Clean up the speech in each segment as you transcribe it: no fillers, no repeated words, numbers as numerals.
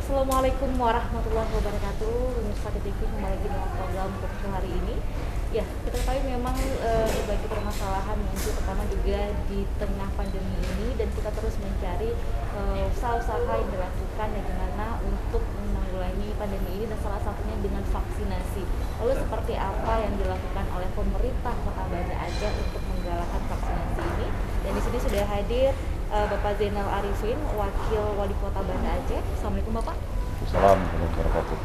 Assalamualaikum warahmatullahi wabarakatuh. Pemirsa TV kembali lagi dengan program Talkshow hari ini. Ya, kita ketahui memang berbagai permasalahan muncul, pertama juga di tengah pandemi ini, dan kita terus mencari usaha-usaha yang dilakukan bagaimana untuk menanggulangi pandemi ini, dan salah satunya dengan vaksinasi. Lalu seperti apa yang dilakukan oleh pemerintah Kota Banda Aceh untuk menggalakkan vaksinasi ini? Dan di sini sudah hadir Bapak Zainal Arifin, Wakil Wali Kota Banda Aceh. Assalamualaikum Bapak. Assalamualaikum warahmatullahi wabarakatuh.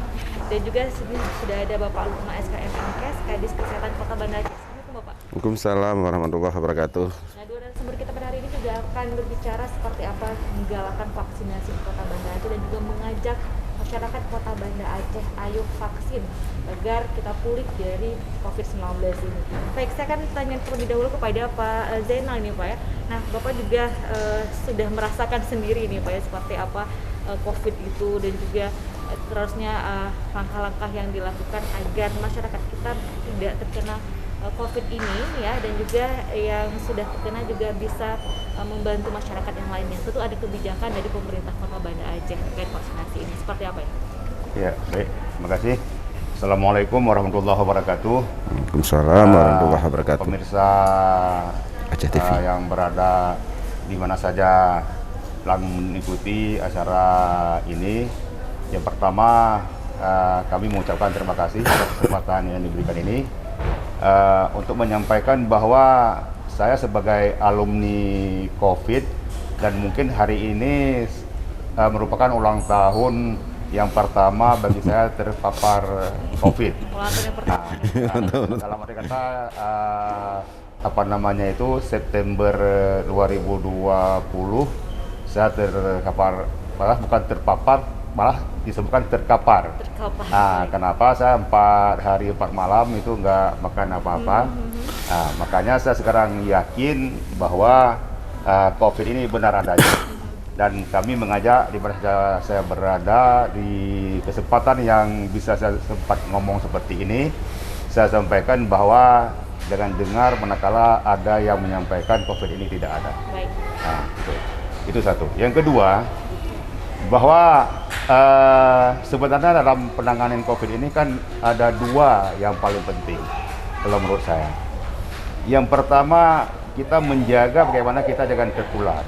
Dan juga sini sudah ada Bapak Lukma SKM Menkes, Kadis Kesehatan Kota Banda Aceh. Assalamualaikum Bapak. Waalaikumsalam warahmatullahi wabarakatuh. Nah, dua narasumber kita pada hari ini juga akan berbicara seperti apa menggalakkan vaksinasi di Kota Banda Aceh dan juga mengajak masyarakat Kota Banda Aceh ayo vaksin agar kita pulih dari COVID-19 ini. Baik, saya akan tanya terlebih dahulu kepada Pak Zainal nih Pak ya. Nah, Bapak juga sudah merasakan sendiri nih Pak ya seperti apa COVID itu, dan juga terusnya langkah-langkah yang dilakukan agar masyarakat kita tidak terkena COVID ini ya, dan juga yang sudah terkena juga bisa membantu masyarakat yang lainnya. Tentu ada kebijakan dari pemerintah Kota Banda Aceh terkait vaksinasi ini. Seperti apa ya? Ya, baik. Terima kasih. Assalamualaikum warahmatullahi wabarakatuh. Waalaikumsalam warahmatullahi wabarakatuh. Pemirsa Aceh TV yang berada di mana saja telah mengikuti acara ini. Yang pertama, kami mengucapkan terima kasih atas kesempatan yang diberikan ini untuk menyampaikan bahwa saya sebagai alumni COVID, dan mungkin hari ini merupakan ulang tahun yang pertama bagi saya terpapar COVID. Ulang tahun yang pertama. Dalam arti kata September 2020 saya terkapar, malah bukan terpapar, malah disebutkan terkapar. Nah, kenapa saya 4 hari 4 malam itu nggak makan apa-apa? Nah, makanya saya sekarang yakin bahwa COVID ini benar adanya. Dan kami mengajak di mana saya berada, di kesempatan yang bisa saya sempat ngomong seperti ini, saya sampaikan bahwa jangan dengar manakala ada yang menyampaikan COVID ini tidak ada. Baik. Nah, itu satu. Yang kedua, bahwa sebenarnya dalam penanganan COVID ini kan ada 2 yang paling penting kalau menurut saya. Yang pertama, kita menjaga bagaimana kita jangan tertular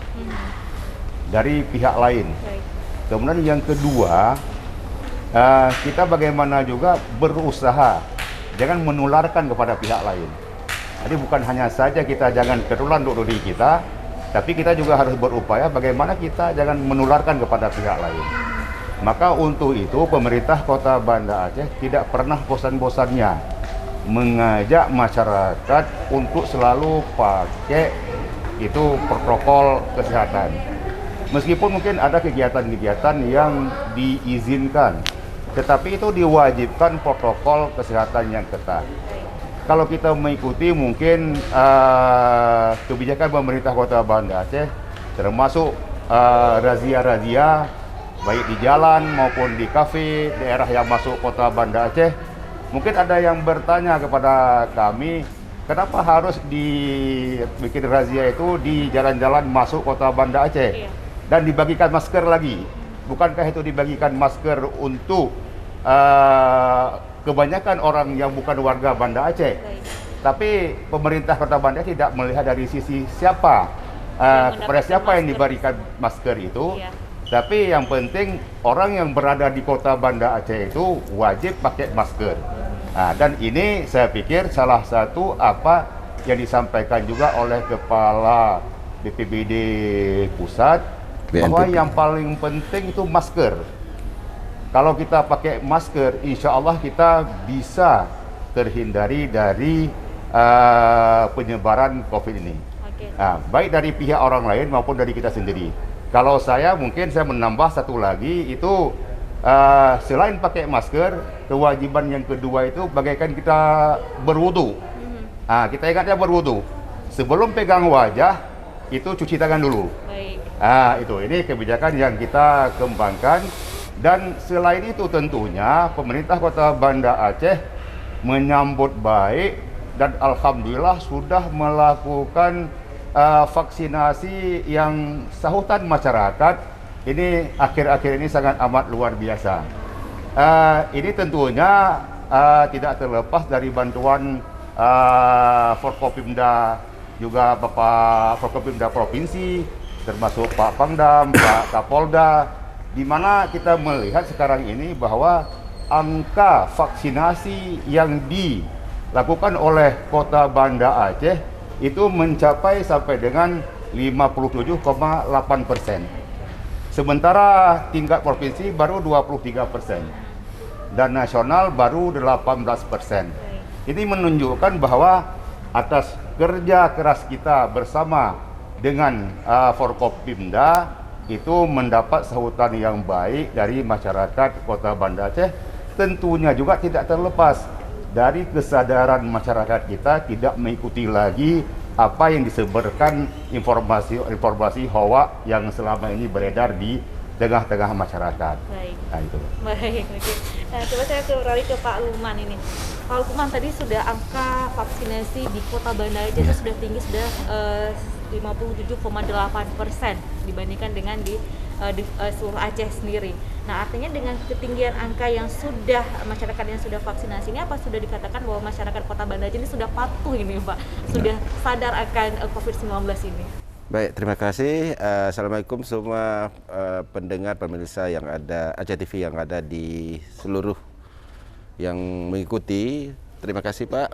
dari pihak lain. Baik. Kemudian yang kedua, kita bagaimana juga berusaha jangan menularkan kepada pihak lain. Jadi bukan hanya saja kita jangan tertular untuk diri kita, tapi kita juga harus berupaya bagaimana kita jangan menularkan kepada pihak lain. Maka untuk itu pemerintah Kota Banda Aceh tidak pernah bosan-bosannya mengajak masyarakat untuk selalu pakai itu protokol kesehatan. Meskipun mungkin ada kegiatan-kegiatan yang diizinkan, tetapi itu diwajibkan protokol kesehatan yang ketat. Kalau kita mengikuti mungkin kebijakan pemerintah Kota Banda Aceh, termasuk razia-razia baik di jalan maupun di kafe daerah yang masuk Kota Banda Aceh, mungkin ada yang bertanya kepada kami, kenapa harus dibikin razia itu di jalan-jalan masuk Kota Banda Aceh? Iya. Dan dibagikan masker lagi. Bukankah itu dibagikan masker untuk kebanyakan orang yang bukan warga Banda Aceh? Baik. Tapi pemerintah Kota Banda tidak melihat dari sisi siapa, kepada siapa yang diberikan masker itu. Iya. Tapi yang penting orang yang berada di Kota Banda Aceh itu wajib pakai masker. Nah, dan ini saya pikir salah satu apa yang disampaikan juga oleh Kepala BPBD Pusat, bahwa yang paling penting itu masker. Kalau kita pakai masker, insya Allah kita bisa terhindari dari penyebaran COVID ini. Oke. Nah, baik dari pihak orang lain maupun dari kita sendiri. Kalau saya mungkin saya menambah satu lagi itu, selain pakai masker, kewajiban yang kedua itu bagaikan kita berwudu. Nah, kita ingatnya berwudu. Sebelum pegang wajah, itu cuci tangan dulu. Baik. Nah, ini kebijakan yang kita kembangkan. Dan selain itu tentunya pemerintah Kota Banda Aceh menyambut baik dan alhamdulillah sudah melakukan vaksinasi yang sahutan masyarakat ini akhir-akhir ini sangat amat luar biasa. Ini tentunya tidak terlepas dari bantuan Forkopimda, juga Bapak Forkopimda Provinsi, termasuk Pak Pangdam, Pak Kapolda, di mana kita melihat sekarang ini bahwa angka vaksinasi yang dilakukan oleh Kota Banda Aceh itu mencapai sampai dengan 57,8%. Sementara tingkat provinsi baru 23% dan nasional baru 18%. Ini menunjukkan bahwa atas kerja keras kita bersama dengan Forkopimda itu mendapat sambutan yang baik dari masyarakat Kota Banda Aceh. Tentunya juga tidak terlepas dari kesadaran masyarakat kita tidak mengikuti lagi apa yang disebarkan informasi hoak yang selama ini beredar di tengah-tengah masyarakat. Baik. Nah, itu. Baik, oke. Nah, coba saya kembali ke Pak Lukman ini. Pak Lukman, tadi sudah angka vaksinasi di Kota Banda Aceh itu sudah tinggi, sudah 57,8% dibandingkan dengan di seluruh Aceh sendiri. Nah, artinya dengan ketinggian angka yang sudah masyarakat yang sudah vaksinasi ini, apa sudah dikatakan bahwa masyarakat Kota Banda Aceh ini sudah patuh ini, Pak? Sudah sadar akan COVID-19 ini? Baik, terima kasih. Assalamualaikum semua pendengar pemirsa yang ada Aceh TV yang ada di seluruh yang mengikuti. Terima kasih Pak.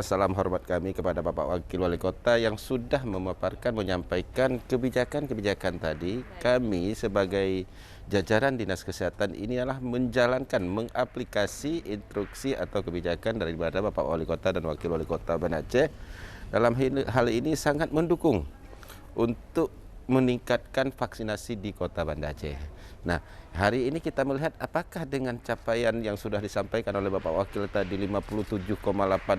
Salam hormat kami kepada Bapak Wakil Wali Kota yang sudah memaparkan, menyampaikan kebijakan-kebijakan tadi. Kami sebagai jajaran Dinas Kesehatan ini adalah menjalankan, mengaplikasi instruksi atau kebijakan daripada Bapak Wali Kota dan Wakil Wali Kota Banda Aceh. Dalam hal ini sangat mendukung untuk meningkatkan vaksinasi di Kota Banda Aceh. Nah, hari ini kita melihat apakah dengan capaian yang sudah disampaikan oleh Bapak Wakil tadi 57,8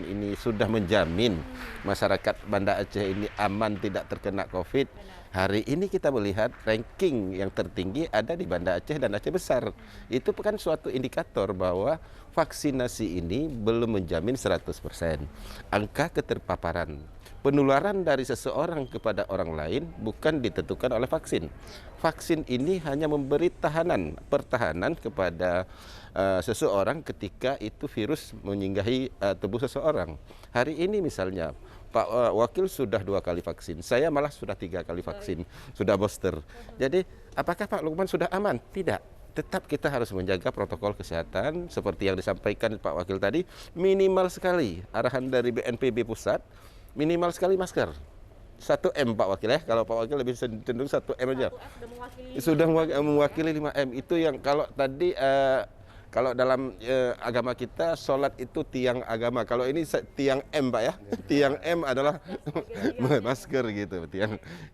ini sudah menjamin masyarakat Banda Aceh ini aman tidak terkena COVID. Hari ini kita melihat ranking yang tertinggi ada di Banda Aceh dan Aceh Besar. Itu bukan suatu indikator bahwa vaksinasi ini belum menjamin 100%. Angka keterpaparan penularan dari seseorang kepada orang lain bukan ditentukan oleh vaksin. Vaksin ini hanya memberi pertahanan kepada seseorang ketika itu virus menyinggahi tubuh seseorang. Hari ini misalnya Pak Wakil sudah 2 kali vaksin, saya malah sudah 3 kali vaksin, sudah booster. Jadi apakah Pak Lukman sudah aman? Tidak. Tetap kita harus menjaga protokol kesehatan seperti yang disampaikan Pak Wakil tadi, minimal sekali arahan dari BNPB pusat, minimal sekali masker. 1M Pak Wakil ya, kalau Pak Wakil lebih cenderung 1M aja. Sudah mewakili 5M. Itu yang kalau tadi kalau dalam agama kita sholat itu tiang agama. Kalau ini tiang M Pak ya. Tiang M adalah masker gitu.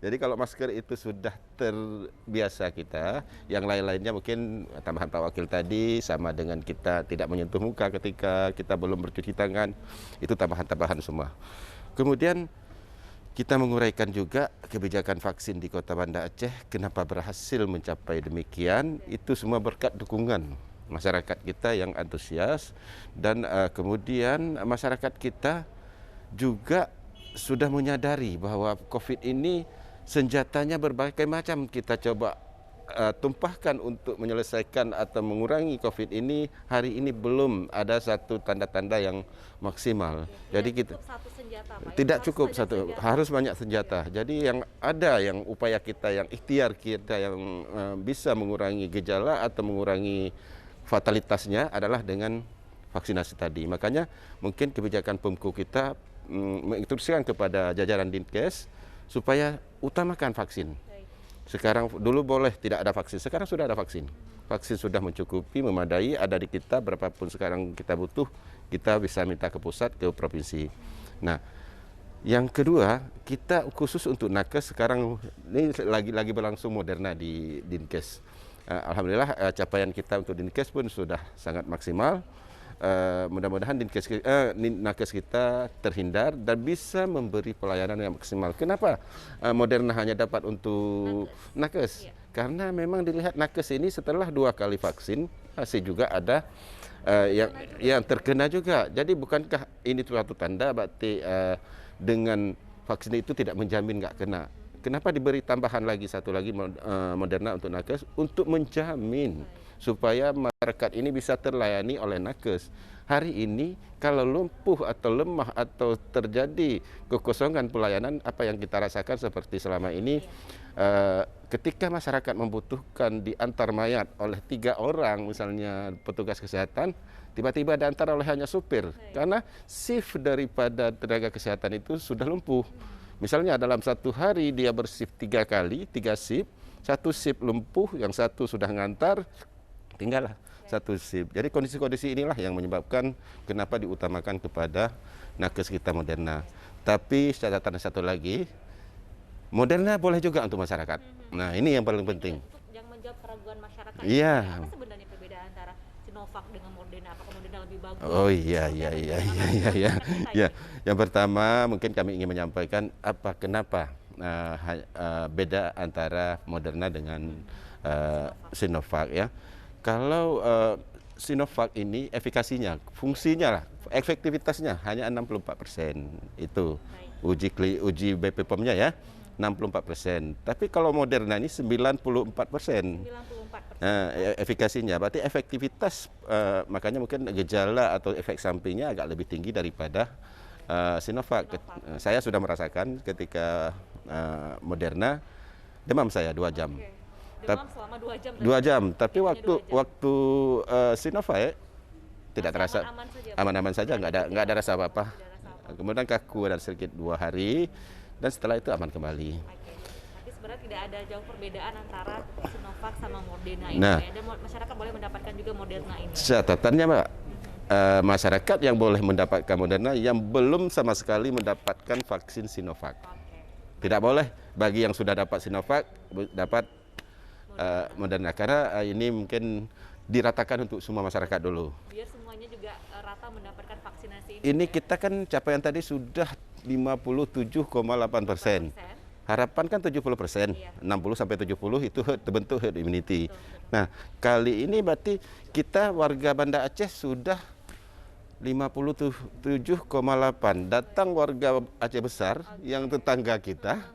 Jadi kalau masker itu sudah terbiasa kita, yang lain-lainnya mungkin tambahan Pak Wakil tadi sama dengan kita tidak menyentuh muka ketika kita belum bercuci tangan. Itu tambahan-tambahan semua. Kemudian kita menguraikan juga kebijakan vaksin di Kota Banda Aceh. Kenapa berhasil mencapai demikian? Itu semua berkat dukungan masyarakat kita yang antusias dan kemudian masyarakat kita juga sudah menyadari bahwa COVID ini senjatanya berbagai macam kita coba tumpahkan untuk menyelesaikan atau mengurangi COVID ini. Hari ini belum ada satu tanda-tanda yang maksimal. Jadi kita tidak cukup satu, harus banyak senjata. Jadi yang ada yang upaya kita, yang ikhtiar kita yang bisa mengurangi gejala atau mengurangi fatalitasnya adalah dengan vaksinasi tadi. Makanya mungkin kebijakan Pemko kita menginstruksikan kepada jajaran Dinkes supaya utamakan vaksin. Sekarang dulu boleh tidak ada vaksin, sekarang sudah ada vaksin. Vaksin sudah mencukupi, memadai, ada di kita berapapun sekarang kita butuh, kita bisa minta ke pusat, ke provinsi. Nah, yang kedua, kita khusus untuk nakes sekarang ini lagi berlangsung Moderna di Dinkes. Alhamdulillah capaian kita untuk Dinkes pun sudah sangat maksimal. Mudah-mudahan nakes kita terhindar dan bisa memberi pelayanan yang maksimal. Kenapa Moderna hanya dapat untuk nakes? Karena memang dilihat nakes ini setelah 2 kali vaksin masih juga ada yang terkena juga. Jadi bukankah ini suatu tanda berarti dengan vaksin itu tidak menjamin nggak kena? kenapa diberi tambahan lagi satu lagi Moderna untuk nakes untuk menjamin supaya masyarakat ini bisa terlayani oleh nakes. Hari ini kalau lumpuh atau lemah atau terjadi kekosongan pelayanan, apa yang kita rasakan seperti selama ini, ketika masyarakat membutuhkan diantar mayat oleh 3 orang misalnya petugas kesehatan, tiba-tiba diantar oleh hanya supir karena shift daripada tenaga kesehatan itu sudah lumpuh. Misalnya dalam satu hari dia bershift 3 kali, 3 shift, satu shift lumpuh, yang satu sudah ngantar, tinggallah satu shift. Jadi kondisi-kondisi inilah yang menyebabkan kenapa diutamakan kepada nakes kita Moderna. Tapi catatan satu lagi, Moderna boleh juga untuk masyarakat. Nah ini yang paling penting. Untuk yang menjawab keraguan masyarakat. Iya. Apa sebenarnya perbedaan antara Sinovac dengan Moderna? Apakah Moderna lebih bagus? Oh iya. Yang pertama mungkin kami ingin menyampaikan kenapa beda antara Moderna dengan Sinovac ya. Kalau Sinovac ini efikasinya, fungsinya lah, efektivitasnya hanya 64%. Itu uji BPOM-nya ya. 64%. Tapi kalau Moderna ini 94%. 94%. Efikasinya, berarti efektivitas, makanya mungkin gejala atau efek sampingnya agak lebih tinggi daripada Sinovac. Saya sudah merasakan ketika Moderna, demam saya 2 jam. Demam selama 2 jam. 2 jam, tapi waktu Sinovac tidak terasa, aman-aman saja, nggak ada rasa apa-apa. Kemudian kaku dan sedikit 2 hari. Dan setelah itu aman kembali. Tapi sebenarnya tidak ada jauh perbedaan antara Sinovac sama Moderna ini. Nah, Dan masyarakat boleh mendapatkan juga Moderna ini. Catatannya Mbak, masyarakat yang boleh mendapatkan Moderna yang belum sama sekali mendapatkan vaksin Sinovac. Tidak boleh bagi yang sudah dapat Sinovac dapat Moderna, karena ini mungkin diratakan untuk semua masyarakat dulu. Biar semuanya juga rata mendapatkan vaksinasi ini. Ini kita kan capaian tadi sudah 57,8%. Harapan kan 70%, 60-70 itu terbentuk herd immunity. Nah, kali ini berarti kita warga Banda Aceh sudah 57,8. Datang warga Aceh besar yang tetangga kita,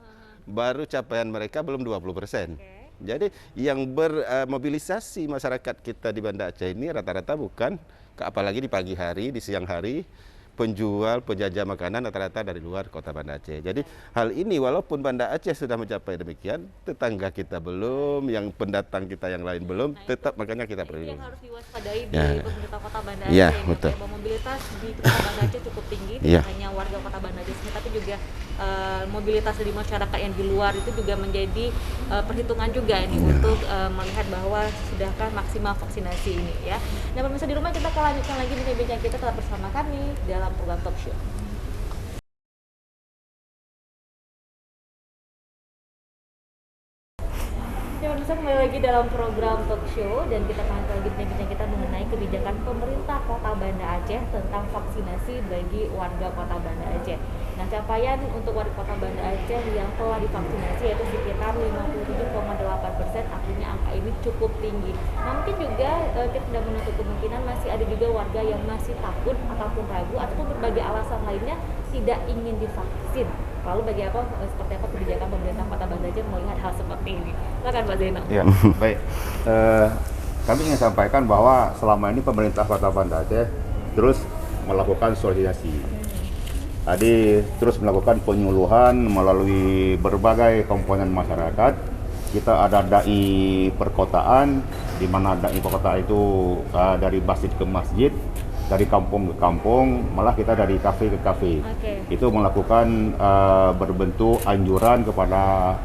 baru capaian mereka belum 20%. Jadi yang bermobilisasi masyarakat kita di Banda Aceh ini rata-rata bukan, apalagi di pagi hari, di siang hari, penjual, penjajah makanan rata-rata dari luar kota Banda Aceh. Jadi hal ini walaupun Banda Aceh sudah mencapai demikian, tetangga kita belum, yang pendatang kita yang lain belum, tetap makanya kita perlu. Yang harus diwaspadai di pemerintah kota Banda Aceh. Ya, betul. Mobilitas di kota Banda Aceh cukup tinggi, tidak hanya warga kota Banda Aceh sendiri, tapi juga mobilitas dari masyarakat yang di luar itu juga menjadi perhitungan juga ini untuk melihat bahwa sudahkah maksimal vaksinasi ini ya. Nah pemirsa di rumah, kita akan lanjutkan lagi bincang kita, tetap bersama kami dalam program Talk Show. Ya pemirsa, kembali lagi dalam program Talk Show dan kita akan lagi bincang kita mengenai kebijakan pemerintah Kota Banda Aceh tentang vaksinasi bagi warga Kota Banda Aceh. Nah, capaian untuk warga Kota Banda Aceh yang telah divaksinasi yaitu sekitar 57,8%, artinya angka ini cukup tinggi. Nah, mungkin juga kita tidak menutup kemungkinan masih ada juga warga yang masih takut ataupun ragu ataupun berbagai alasan lainnya tidak ingin divaksin. Lalu seperti apa kebijakan pemerintah Kota Banda Aceh melihat hal seperti ini? Silakan Pak Zainal. Ya, baik. Kami ingin sampaikan bahwa selama ini pemerintah Kota Banda Aceh terus melakukan sosialisasi. Tadi terus melakukan penyuluhan melalui berbagai komponen masyarakat. Kita ada dai perkotaan, di mana dai perkotaan itu dari masjid ke masjid, dari kampung ke kampung, malah kita dari kafe ke kafe. Itu melakukan berbentuk anjuran kepada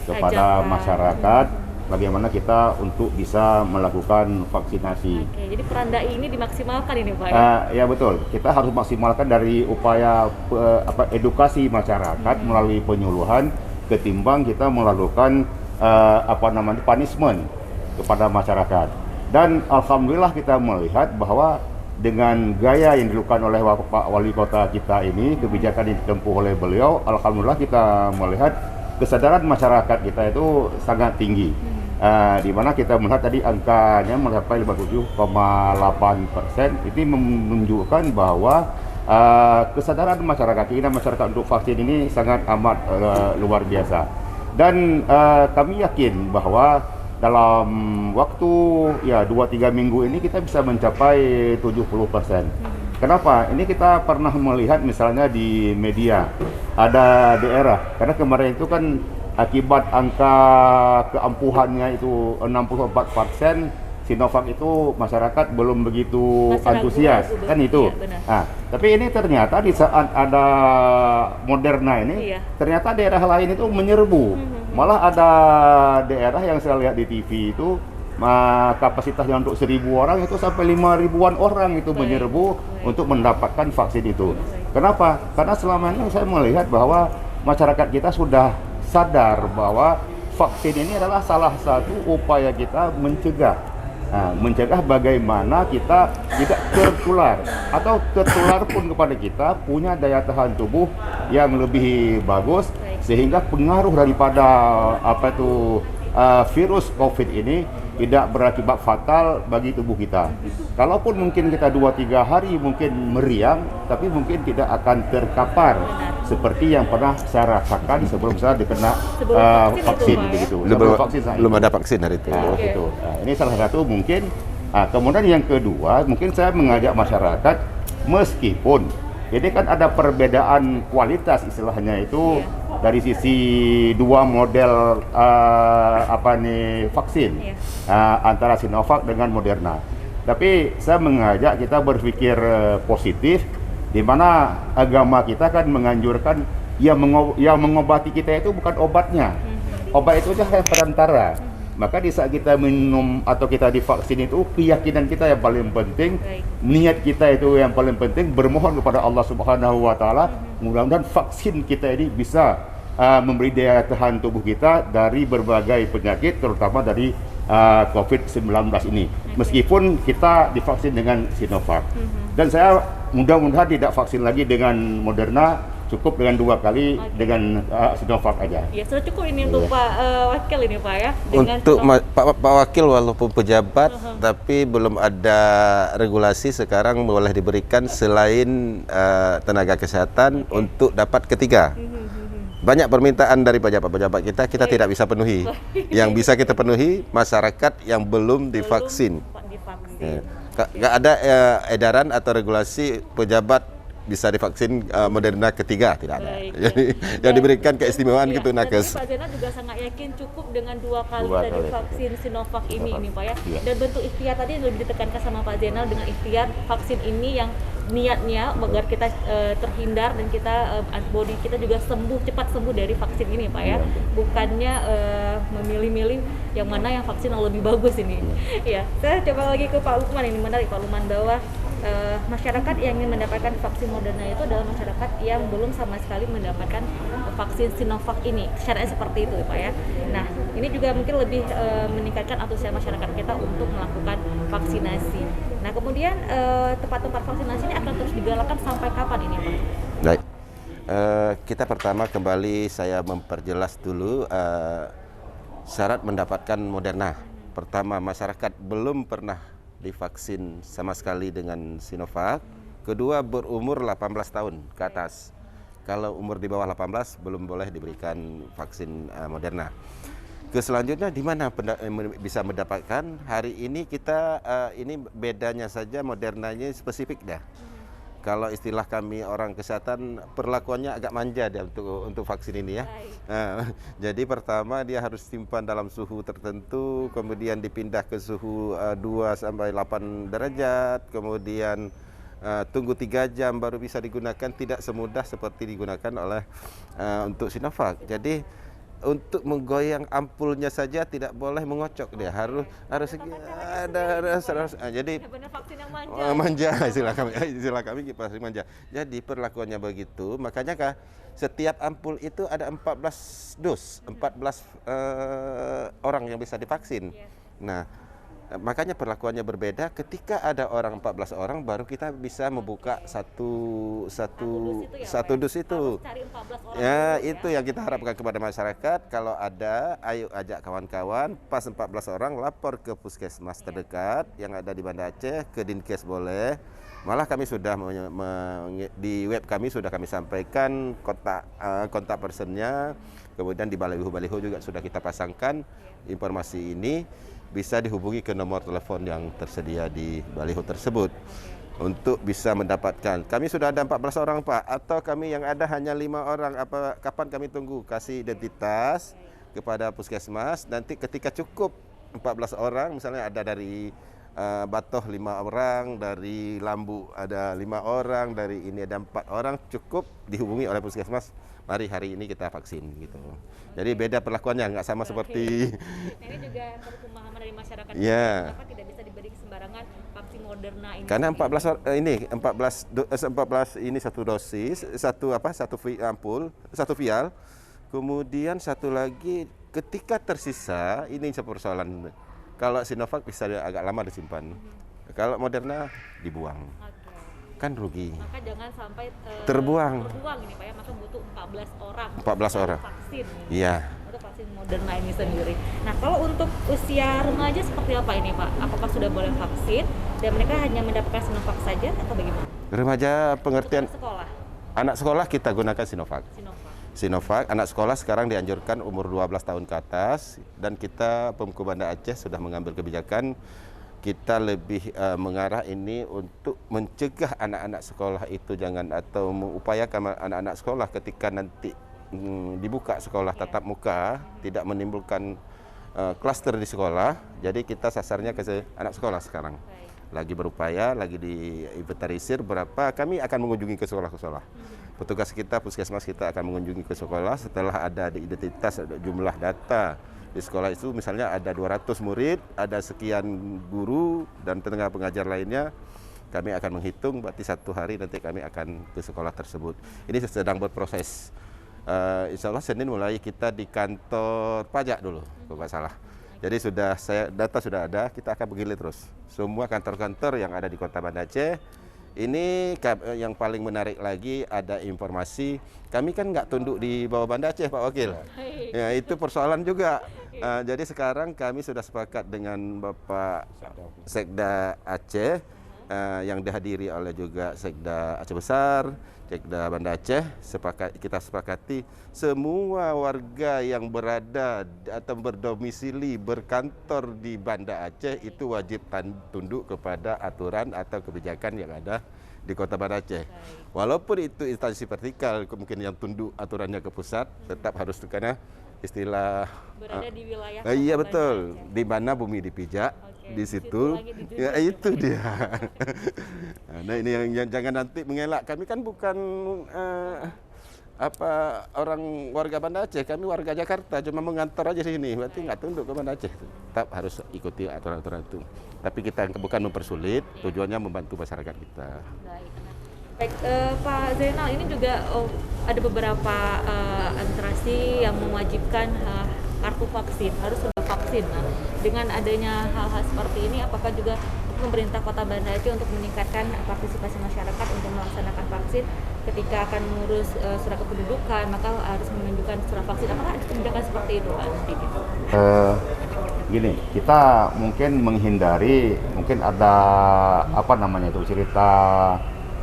kepada masyarakat bagaimana kita untuk bisa melakukan vaksinasi. Jadi peran dai ini dimaksimalkan ini Pak? Ya betul, kita harus maksimalkan dari upaya edukasi masyarakat melalui penyuluhan ketimbang kita melakukan punishment kepada masyarakat. Dan alhamdulillah kita melihat bahwa dengan gaya yang dilakukan oleh Pak Wali Kota kita ini, kebijakan yang ditempuh oleh beliau, alhamdulillah kita melihat kesadaran masyarakat kita itu sangat tinggi. Di mana kita melihat tadi angkanya mencapai 57,8%, itu menunjukkan bahwa kesadaran masyarakat, keinginan masyarakat untuk vaksin ini sangat amat luar biasa. Dan kami yakin bahwa dalam waktu ya 2-3 minggu ini kita bisa mencapai 70%. Kenapa? Ini kita pernah melihat misalnya di media ada daerah, karena kemarin itu kan akibat angka keampuhannya itu 64%, Sinovac itu masyarakat belum begitu Masih antusias, ragu, kan itu. iya, benar. Nah, tapi ini ternyata di saat ada Moderna ini, Iya. ternyata daerah lain itu menyerbu. Malah ada daerah yang saya lihat di TV itu kapasitasnya untuk 1.000 orang itu sampai 5.000-an orang itu Baik, menyerbu baik. untuk mendapatkan vaksin itu. Baik. Kenapa? Karena selama ini saya melihat bahwa masyarakat kita sudah sadar bahwa vaksin ini adalah salah satu upaya kita mencegah. Nah, mencegah bagaimana kita tidak tertular atau tertular pun kepada kita punya daya tahan tubuh yang lebih bagus, sehingga pengaruh daripada virus COVID ini tidak berakibat fatal bagi tubuh kita. Kalaupun mungkin kita 2-3 hari mungkin meriang, tapi mungkin tidak akan terkapar seperti yang pernah saya rasakan sebelum saya dikena vaksin itu, begitu. Belum ada vaksin hari itu. Nah, gitu. Nah, ini salah satu mungkin. Kemudian yang kedua, mungkin saya mengajak masyarakat, meskipun ini kan ada perbedaan kualitas istilahnya itu dari sisi dua model vaksin antara Sinovac dengan Moderna. Tapi saya mengajak kita berpikir positif, di mana agama kita kan menganjurkan yang mengobati kita itu bukan obatnya. Obat itu saja perantara. Maka di saat kita minum atau kita divaksin itu, keyakinan kita yang paling penting, niat kita itu yang paling penting, bermohon kepada Allah Subhanahu wa taala, mudah-mudahan vaksin kita ini bisa memberi daya tahan tubuh kita dari berbagai penyakit, terutama dari COVID-19 ini. Meskipun kita divaksin dengan Sinovac. Dan saya mudah-mudahan tidak vaksin lagi dengan Moderna, cukup dengan 2 kali dengan Sinovac aja. Ya, sudah cukup ini untuk Pak Wakil ini Pak ya. Dengan Untuk Pak Wakil walaupun pejabat, tapi belum ada regulasi sekarang boleh diberikan selain tenaga kesehatan untuk dapat ketiga. Banyak permintaan dari pejabat-pejabat kita tidak bisa penuhi. Yang bisa kita penuhi masyarakat yang belum divaksin. Nggak ada edaran atau regulasi pejabat bisa divaksin Moderna ketiga, tidak ada. Baik, Jadi yang diberikan keistimewaan gitu nakes. Pak Zainal juga sangat yakin cukup dengan 2 kali dari vaksin Sinovac ini Pak ya. Dan bentuk ikhtiar tadi yang lebih ditekankan sama Pak Zainal dengan ikhtiar vaksin ini yang niatnya agar kita terhindar dan kita antibody kita juga cepat sembuh dari vaksin ini Pak ya. Bukannya memilih-milih yang mana yang vaksin yang lebih bagus ini. Ya, saya coba lagi ke Pak Lukman ini, menarik Pak Lukman, bahwa masyarakat yang ingin mendapatkan vaksin Moderna itu adalah masyarakat yang belum sama sekali mendapatkan vaksin Sinovac ini. Syaratnya seperti itu Pak ya. Nah, ini juga mungkin lebih meningkatkan antusias masyarakat kita untuk melakukan vaksinasi. Nah, kemudian tempat-tempat vaksinasi ini akan terus digalakkan sampai kapan ini Pak? Baik. Kita pertama kembali saya memperjelas dulu syarat mendapatkan Moderna. Pertama, masyarakat belum pernah divaksin sama sekali dengan Sinovac. Kedua, berumur 18 tahun ke atas. Kalau umur di bawah 18 belum boleh diberikan vaksin Moderna. Selanjutnya di mana bisa mendapatkan? Hari ini kita ini bedanya saja Modernanya spesifik dah. Kalau istilah kami orang kesehatan, perlakuannya agak manja dia untuk vaksin ini ya. Jadi pertama dia harus simpan dalam suhu tertentu, kemudian dipindah ke suhu 2 sampai 8 derajat, kemudian tunggu 3 jam baru bisa digunakan, tidak semudah seperti digunakan oleh untuk Sinovac. Jadi untuk menggoyang ampulnya saja tidak boleh mengocok, dia harus jadi vaksin yang manja istilah kami pasti manja. Jadi perlakuannya begitu, makanya setiap ampul itu ada 14 dos, 14 orang yang bisa divaksin. Nah, Makanya perlakuannya berbeda. Ketika ada orang 14 orang, baru kita bisa membuka satu dus itu. Harus cari 14 orang Ya, dulu itu yang kita harapkan kepada masyarakat. Kalau ada, ayo ajak kawan-kawan. Pas 14 orang, lapor ke puskesmas terdekat yang ada di Banda Aceh, ke Dinkes boleh. Malah kami sudah di web kami sudah kami sampaikan kontak personnya. Kemudian di baliho-baliho juga sudah kita pasangkan informasi ini. Bisa dihubungi ke nomor telepon yang tersedia di baliho tersebut untuk bisa mendapatkan. Kami sudah ada 14 orang Pak, atau kami yang ada hanya 5 orang. Kapan kami tunggu? Kasih identitas kepada puskesmas. Nanti ketika cukup 14 orang, misalnya ada dari Batoh 5 orang, dari Lambu ada 5 orang, dari ini ada 4 orang, cukup dihubungi oleh puskesmas. Mari hari ini kita vaksin gitu. Jadi beda perlakuannya, nggak sama seperti. Ini juga perlu pemahaman dari masyarakat. Ya. Kenapa tidak bisa diberi sembarangan vaksin Moderna ini? Karena 14 ini satu dosis, satu ampul, satu vial. Kemudian satu lagi ketika tersisa, ini persoalan. Kalau Sinovac bisa agak lama disimpan. Kalau Moderna dibuang. Kan rugi. Maka jangan sampai terbuang ini Pak ya, maka butuh 14 orang. 14 orang. Vaksin. Iya. Untuk vaksin Moderna ini sendiri. Nah, kalau untuk usia remaja seperti apa ini Pak? Apakah sudah boleh vaksin dan mereka hanya mendapatkan Sinovac saja atau bagaimana? Remaja pengertian untuk sekolah. Anak sekolah kita gunakan Sinovac. Anak sekolah sekarang dianjurkan umur 12 tahun ke atas, dan kita Pemko Banda Aceh sudah mengambil kebijakan. Kita lebih mengarah ini untuk mencegah anak-anak sekolah itu atau mengupayakan anak-anak sekolah ketika nanti dibuka sekolah tatap muka tidak menimbulkan klaster di sekolah. Jadi kita sasarnya ke anak sekolah sekarang. Lagi berupaya, lagi diinventarisir berapa, kami akan mengunjungi ke sekolah-sekolah. Petugas kita, puskesmas kita akan mengunjungi ke sekolah setelah ada identitas, ada jumlah data. Di sekolah itu misalnya ada 200 murid, ada sekian guru dan tenaga pengajar lainnya. Kami akan menghitung, berarti satu hari nanti kami akan ke sekolah tersebut. Ini sedang berproses. Insya Allah Senin mulai kita di kantor pajak dulu, kalau nggak salah. Jadi data sudah ada, kita akan bergilir terus. Semua kantor-kantor yang ada di Kota Banda Aceh. Ini yang paling menarik lagi, ada informasi, kami kan nggak tunduk di bawah Banda Aceh Pak Wakil. Ya, itu persoalan juga. Jadi sekarang kami sudah sepakat dengan Bapak Sekda Aceh, yang dihadiri oleh juga Sekda Aceh Besar, Sekda Banda Aceh. Kita sepakati semua warga yang berada atau berdomisili berkantor di Banda Aceh itu wajib tunduk kepada aturan atau kebijakan yang ada di Kota Banda Aceh. Walaupun itu instansi vertikal, mungkin yang tunduk aturannya ke pusat, tetap harus karena istilah berada di wilayah. Iya betul, di mana bumi dipijak, di situ ya itu dia. Nah ini yang jangan nanti mengelak. Kami kan bukan orang warga Banda Aceh, kami warga Jakarta, cuma mengantar aja sini, berarti nggak tunduk ke Banda Aceh. Tetap harus ikuti aturan-aturan itu. Tapi kita bukan mempersulit, tujuannya membantu masyarakat kita. Baik, Pak Zainal, ini juga ada beberapa administrasi yang mewajibkan kartu vaksin, harus sudah vaksin. Nah, dengan adanya hal-hal seperti ini, apakah juga pemerintah Kota Banda Aceh untuk meningkatkan partisipasi masyarakat untuk melaksanakan vaksin ketika akan mengurus surat kependudukan, maka harus menunjukkan surat vaksin? Apakah ada kebijakan seperti itu Pak nantinya? Gini, kita mungkin menghindari, mungkin ada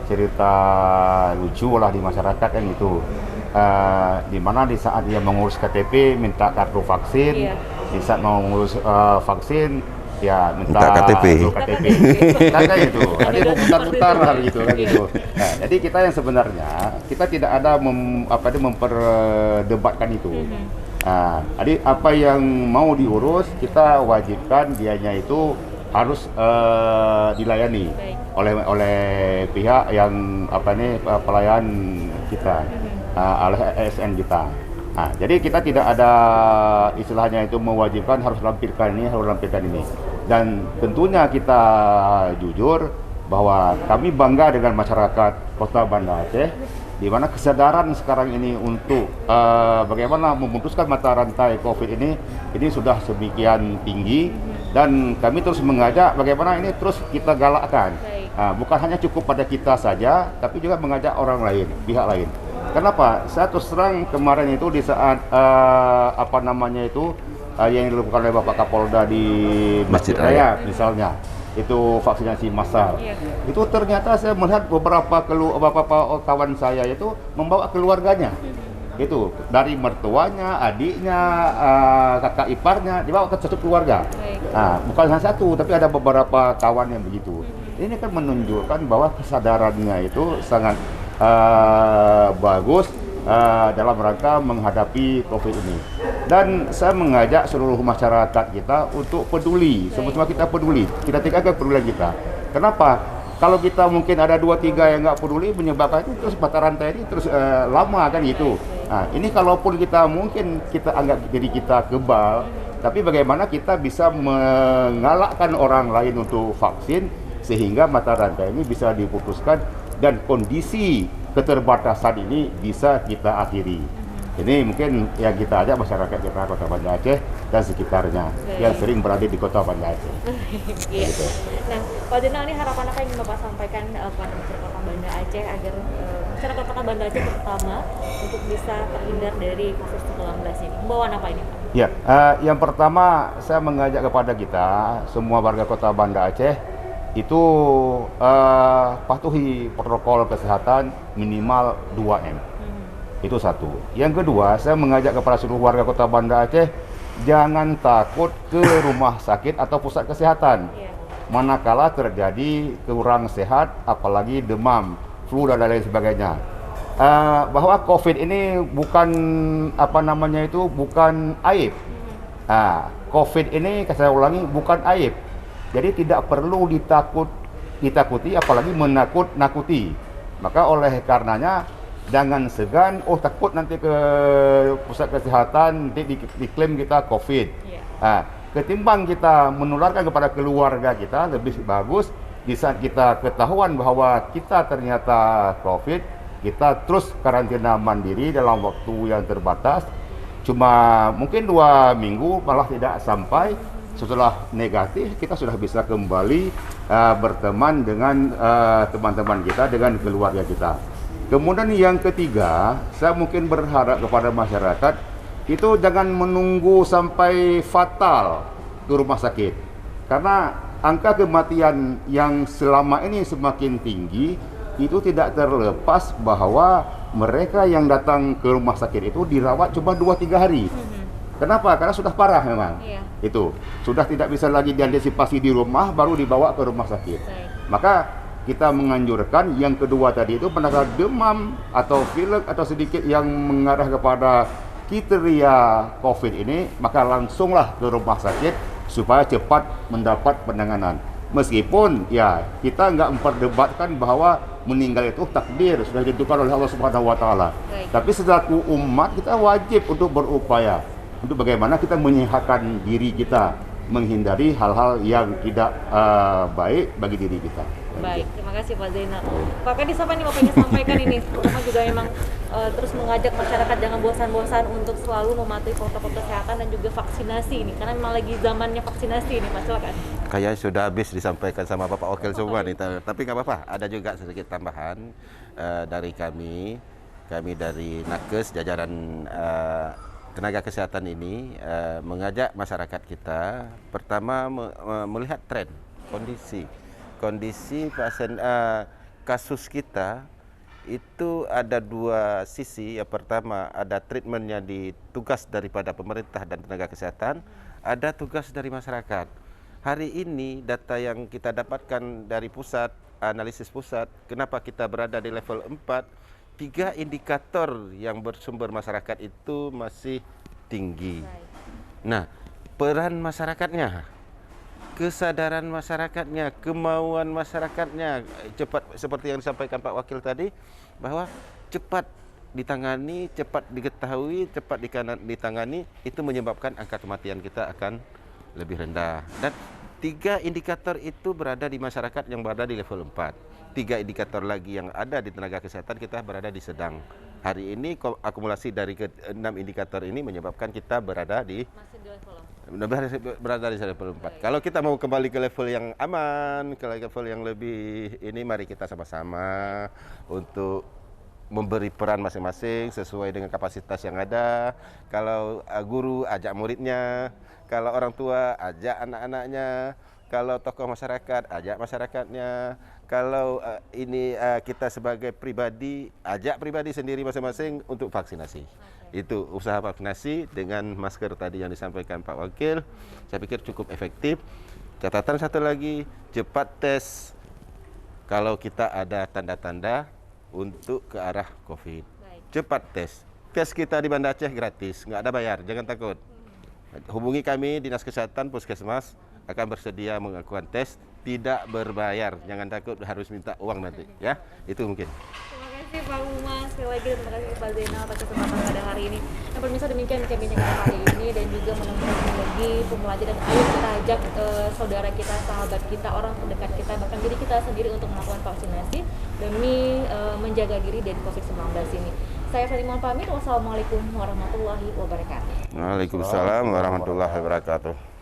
cerita lucu lah di masyarakat kan itu, di mana di saat dia mengurus KTP minta kartu vaksin, di saat mau mengurus vaksin ya minta KTP. Kayak itu, ada putar-putar gitu kan gitu. Nah, jadi kita yang sebenarnya kita tidak ada memperdebatkan itu. Nah, jadi apa yang mau diurus kita wajibkan dianya itu harus dilayani oleh pihak yang pelayan kita, oleh ASN kita. Nah, jadi kita tidak ada istilahnya itu mewajibkan harus lampirkan ini, harus lampirkan ini. Dan tentunya kita jujur bahwa kami bangga dengan masyarakat Kota Banda Aceh, di mana kesadaran sekarang ini untuk bagaimana memutuskan mata rantai COVID ini sudah sedemikian tinggi, Dan kami terus mengajak bagaimana ini terus kita galakkan. Baik. Bukan hanya cukup pada kita saja, tapi juga mengajak orang lain, pihak lain. Kenapa? Saya terus terang kemarin itu di saat yang dilakukan oleh Bapak Kapolda di Masjid Raya misalnya, itu vaksinasi massal. Iya. Itu ternyata saya melihat beberapa kawan saya itu membawa keluarganya. Itu dari mertuanya, adiknya, kakak iparnya dibawa ke satu keluarga. Bukan hanya satu, tapi ada beberapa kawan yang begitu. Ini kan menunjukkan bahwa kesadarannya itu sangat bagus dalam rangka menghadapi COVID ini. Dan saya mengajak seluruh masyarakat kita untuk peduli. Semua kita peduli. Kita tingkatkan kepedulian kita. Kenapa? Kalau kita mungkin ada 2-3 yang nggak peduli, menyebabkan itu terus mata rantai ini terus lama kan gitu. Ini kalaupun kita mungkin kita anggap diri kita kebal, tapi bagaimana kita bisa mengalahkan orang lain untuk vaksin sehingga mata rantai ini bisa diputuskan dan kondisi keterbatasan ini bisa kita akhiri. Ini mungkin yang kita ajak masyarakat kita Kota Banda Aceh dan sekitarnya yang sering berada di Kota Banda Aceh. Iya. Nah, Pak Zainal, ini harapan apa yang Bapak sampaikan kepada masyarakat Kota Banda Aceh agar masyarakat Kota Banda Aceh terutama untuk bisa terhindar dari COVID-19 ini? Himbauan apa ini, Pak? Ya, yang pertama saya mengajak kepada kita semua warga Kota Banda Aceh itu patuhi protokol kesehatan minimal 2M. Itu satu. Yang kedua, saya mengajak kepada seluruh warga Kota Banda Aceh jangan takut ke rumah sakit atau pusat kesehatan. Manakala terjadi kurang sehat, apalagi demam, flu dan lain sebagainya. Bahwa COVID ini bukan bukan aib. COVID ini saya ulangi bukan aib. Jadi tidak perlu ditakuti, apalagi menakut-nakuti. Maka oleh karenanya jangan segan, takut nanti ke pusat kesehatan diklaim kita COVID. Ketimbang kita menularkan kepada keluarga kita, lebih bagus di saat kita ketahuan bahwa kita ternyata COVID, kita terus karantina mandiri dalam waktu yang terbatas, cuma mungkin 2 minggu, malah tidak sampai. Setelah negatif, kita sudah bisa kembali berteman dengan teman-teman kita, dengan keluarga kita. Kemudian yang ketiga, saya mungkin berharap kepada masyarakat itu jangan menunggu sampai fatal ke rumah sakit. Karena angka kematian yang selama ini semakin tinggi, itu tidak terlepas bahwa mereka yang datang ke rumah sakit itu dirawat cuma 2-3 hari. Kenapa? Karena sudah parah memang. Itu sudah tidak bisa lagi diantisipasi di rumah, baru dibawa ke rumah sakit. Maka kita menganjurkan yang kedua tadi itu manakala demam atau pilek atau sedikit yang mengarah kepada kriteria COVID ini, maka langsunglah ke rumah sakit supaya cepat mendapat penanganan. Meskipun ya kita nggak memperdebatkan bahwa meninggal itu takdir sudah ditentukan oleh Allah Subhanahu Wa Taala. Tapi selaku umat kita wajib untuk berupaya untuk bagaimana kita menyehatkan diri kita, menghindari hal-hal yang tidak baik bagi diri kita. Baik, terima kasih Pak Zainal. Pak Kadis, apa nih Bapak ingin sampaikan ini? Bapak juga memang terus mengajak masyarakat jangan bosan-bosan untuk selalu mematuhi protokol kesehatan dan juga vaksinasi ini, karena memang lagi zamannya vaksinasi ini, Pak. Silakan. Kayaknya sudah habis disampaikan sama Bapak Wakil semua nih, tapi nggak apa-apa. Ada juga sedikit tambahan dari kami dari Nakes, jajaran tenaga kesehatan ini mengajak masyarakat kita pertama melihat tren kondisi pasien kasus kita itu ada 2 sisi. Yang pertama ada treatmentnya di tugas daripada pemerintah dan tenaga kesehatan, ada tugas dari masyarakat. Hari ini data yang kita dapatkan dari pusat, analisis pusat, kenapa kita berada di level 4, 3 indikator yang bersumber masyarakat itu masih tinggi. Nah, peran masyarakatnya, kesadaran masyarakatnya, kemauan masyarakatnya cepat, seperti yang disampaikan Pak Wakil tadi, bahwa cepat ditangani, cepat diketahui, cepat ditangani, itu menyebabkan angka kematian kita akan lebih rendah. Dan 3 indikator itu berada di masyarakat yang berada di level 4. 3 indikator lagi yang ada di tenaga kesehatan kita berada di sedang. hari ini akumulasi dari 6 indikator ini menyebabkan kita berada di Masih di level berada di level 4. Kalau kita mau kembali ke level yang aman, ke level yang lebih ini, mari kita sama-sama untuk memberi peran masing-masing sesuai dengan kapasitas yang ada. Kalau guru ajak muridnya, kalau orang tua ajak anak-anaknya, kalau tokoh masyarakat ajak masyarakatnya, kalau kita sebagai pribadi ajak pribadi sendiri masing-masing untuk vaksinasi. Itu usaha vaksinasi dengan masker tadi yang disampaikan Pak Wakil, saya pikir cukup efektif. Catatan satu lagi, cepat tes kalau kita ada tanda-tanda untuk ke arah COVID. Cepat tes. Tes kita di Banda Aceh gratis, nggak ada bayar, jangan takut. Hubungi kami Dinas Kesehatan Puskesmas, akan bersedia melakukan tes tidak berbayar. Jangan takut harus minta uang nanti, ya. Itu mungkin. Terima kasih Pak Humas, sekali lagi terima kasih Pak Zainal atas kesempatan pada hari ini. Nah, pemirsa, demikian bincang-bincang kita hari ini dan juga menemukan lagi pembelajaran, dan ayo kita ajak saudara kita, sahabat kita, orang terdekat kita, bahkan diri kita sendiri untuk melakukan vaksinasi demi menjaga diri dari COVID-19 ini. Saya Feni mohon pamit. Wassalamualaikum warahmatullahi wabarakatuh. Waalaikumsalam warahmatullahi wabarakatuh.